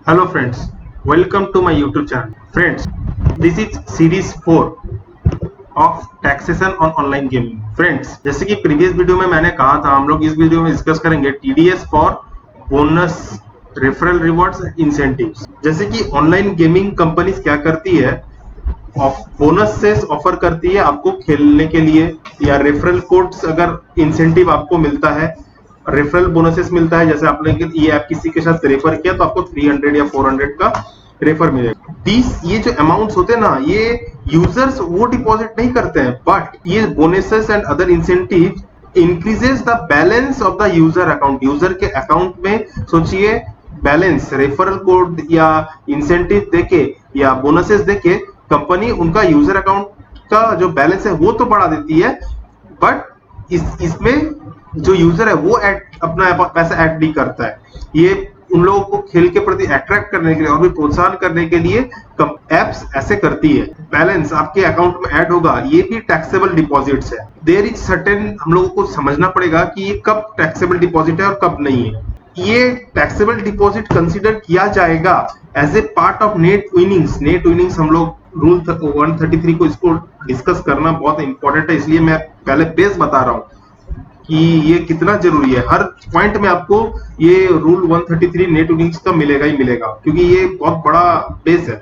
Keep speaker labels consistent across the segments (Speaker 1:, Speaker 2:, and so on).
Speaker 1: Hello friends, welcome to my YouTube channel. Friends, this is series 4 of taxation on online gaming. Friends, जैसे कि previous video में मैंने कहा था, हम लोग इस वीडियो में डिस्कस करेंगे TDS for bonus, referral rewards, incentives. जैसे कि ऑनलाइन गेमिंग कंपनीज क्या करती है, बोनस से ऑफर करती है आपको खेलने के लिए, या रेफरल कोड्स अगर इंसेंटिव आपको मिलता है, रेफरल बोनसेस मिलता है। जैसे आपने ये ऐप किसी के साथ रेफर किया तो आपको 300 या 400 का रेफर मिलेगा। ये जो अमाउंट्स होते हैं ना, ये यूजर्स वो डिपॉजिट नहीं करते हैं, बट ये bonuses and other incentive increases the balance of the user account. User के अकाउंट में सोचिए बैलेंस, रेफरल कोड या इंसेंटिव देके या बोनसेस देके कंपनी उनका यूजर अकाउंट का जो बैलेंस है वो तो बढ़ा देती है, बट इसमें जो यूजर है वो अपना पैसा ऐड नहीं करता है। ये उन लोगों को खेल के प्रति अट्रैक्ट करने के लिए और भी प्रोत्साहन करने के लिए एप्स ऐसे करती है। बैलेंस आपके अकाउंट में ऐड होगा, ये भी टैक्सेबल डिपॉजिट्स है। देयर इज सर्टेन, हम लोगों को समझना पड़ेगा कि ये कब टैक्सेबल डिपॉजिट है और कब नहीं है। ये टैक्सेबल डिपॉजिट कंसीडर किया जाएगा as a part of net winnings. Net winnings हम लोग रूल 133 को इसको डिस्कस करना बहुत इंपॉर्टेंट है, इसलिए मैं पहले बेस बता रहा हूँ कि ये कितना जरूरी है। हर पॉइंट में आपको ये रूल 133 नेट विनिंग्स का मिलेगा ही मिलेगा, क्योंकि ये बहुत बड़ा बेस है।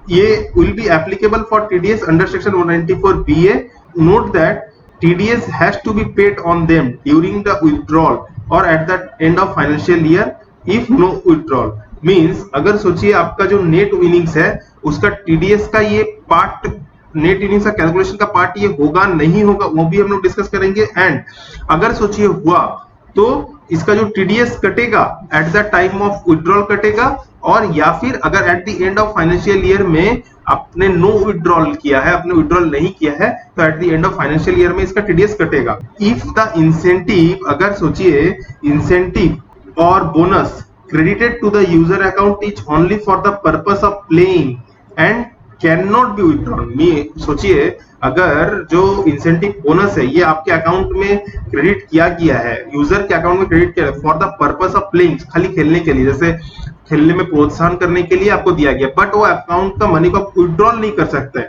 Speaker 1: ये will be applicable for TDS under section 194 BA। Note that TDS has to be paid on them during the withdrawal और at the end of financial year if no withdrawal. Means अगर सोचिए आपका जो net winnings है उसका TDS का ये part, net winnings का कैलकुलेशन का पार्ट ये होगा नहीं होगा वो भी हम लोग डिस्कस करेंगे। एंड अगर सोचिए हुआ तो इसका जो टीडीएस कटेगा at the time of withdrawal कटेगा, और या फिर अगर eight the end of financial year में आपने नो विथड्रॉल किया है, आपने विथड्रॉल नहीं किया है, तो eight the end of financial year में इसका टीडीएस कटेगा। इफ द इंसेंटिव, अगर सोचिए इंसेंटिव और bonus credited to the user account is only for the purpose of playing and cannot be withdrawn। में सोचिए अगर जो इंसेंटिव बोनस है ये आपके अकाउंट में क्रेडिट किया गया है, यूजर के अकाउंट में क्रेडिट किया है for the purpose of playing, खाली खेलने के लिए, जैसे खेलने में प्रोत्साहन करने के लिए आपको दिया गया, बट वो अकाउंट का मनी को आप विथड्रॉल नहीं कर सकते।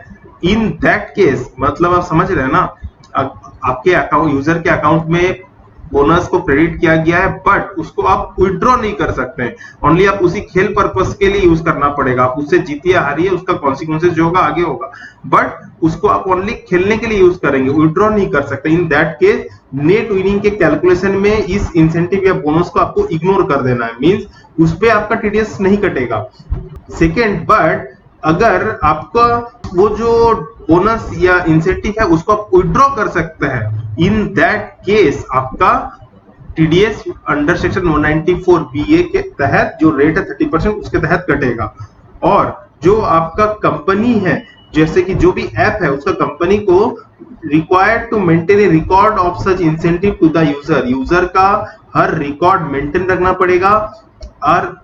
Speaker 1: इन दैट केस, मतलब आप समझ रहे हैं ना, आपके अकाउंट, यूजर के अकाउंट में बोनस को क्रेडिट किया गया है बट उसको आप विथड्रॉ नहीं कर सकते हैं। ओनली आप उसी खेल पर्पस के लिए यूज करना पड़ेगा। आप उससे जीतिए हारिए, उसका कॉन्सिक्वेंसेस जो होगा आगे होगा, बट उसको आप ओनली खेलने के लिए यूज करेंगे, विथड्रॉ नहीं कर सकते। In that case net winning के कैलकुलेशन में इस इंसेंटिव या बोनस को आपको इग्नोर कर देना है। मींस उस पे आपका टीडीएस नहीं कटेगा। सेकेंड, बट अगर आपका वो जो बोनस या इंसेंटिव है उसको आप विथड्रॉ कर सकते हैं, इन दैट केस आपका टीडीएस अंडर सेक्शन 194 BA के तहत जो रेट है 30% उसके तहत कटेगा। और जो आपका कंपनी है, जैसे कि जो भी ऐप है उसका कंपनी को required to maintain a record of such incentive to the user, user का हर रिकॉर्ड मेंटेन रखना पड़ेगा। और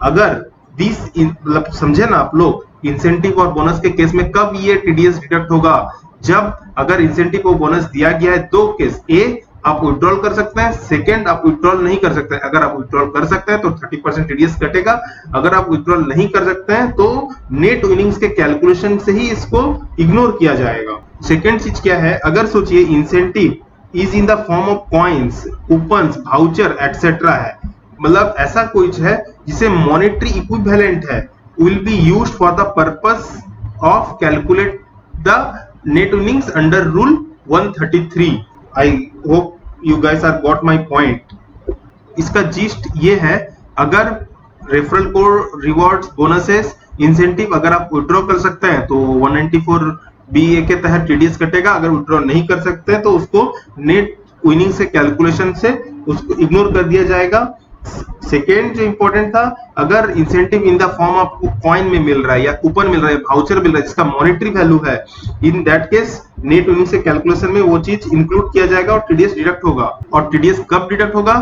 Speaker 1: अगर मतलब समझे ना आप लोग, इंसेंटिव और बोनस के केस में कब ये टीडीएस डिडक्ट होगा, जब अगर इंसेंटिव और बोनस दिया गया है दो केस, ए आप विथड्रॉल कर सकते हैं, सेकंड आप विथड्रॉल नहीं कर सकते। अगर आप विथड्रॉल कर सकते हैं तो 30% टीडीएस कटेगा, अगर आप विथड्रॉल नहीं कर सकते हैं तो नेट विनिंग्स के कैलकुलेशन से ही इसको इग्नोर किया जाएगा। सेकंड चीज क्या है, अगर सोचिए incentive is in the form of coins, coupons, voucher etcetera है, मतलब ऐसा कुछ है जिसे मॉनेटरी इक्विवेलेंट है, will be used for the purpose of calculate the net winnings under rule 133। I hope you guys are got my point। इसका gist ये है, अगर रेफरल को रिवॉर्ड्स, बोनसेस, इंसेंटिव अगर आप विथड्रॉ कर सकते हैं तो 194 BA के तहत टीडीएस कटेगा। अगर विथड्रॉ नहीं कर सकते हैं तो उसको नेट विनिंग से कैलकुलेशन से उसको इग्नोर कर दिया जाएगा। सेकेंड जो इंपॉर्टेंट था, अगर incentive in the form of coin में मिल रहा है या कूपन मिल रहा है, वाउचर मिल रहा है जिसका मॉनेटरी वैल्यू है, in that case net winning से कैलकुलेशन में वो चीज इंक्लूड किया जाएगा और टीडीएस डिडक्ट होगा। और टीडीएस कब डिडक्ट होगा,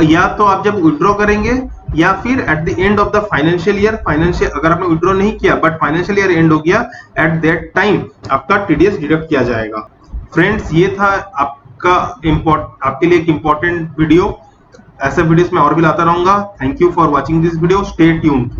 Speaker 1: या तो आप जब विथड्रॉ करेंगे या फिर eight the end of the financial year. अगर आपने विथड्रॉ नहीं किया बट फाइनेंशियल ईयर एंड हो गया, एट दैट टाइम आपका टीडीएस डिडक्ट किया जाएगा। फ्रेंड्स, ये था आपके लिए एक इंपॉर्टेंट वीडियो। ऐसे वीडियोस में और भी लाता रहूंगा। Thank you for watching this video, stay tuned.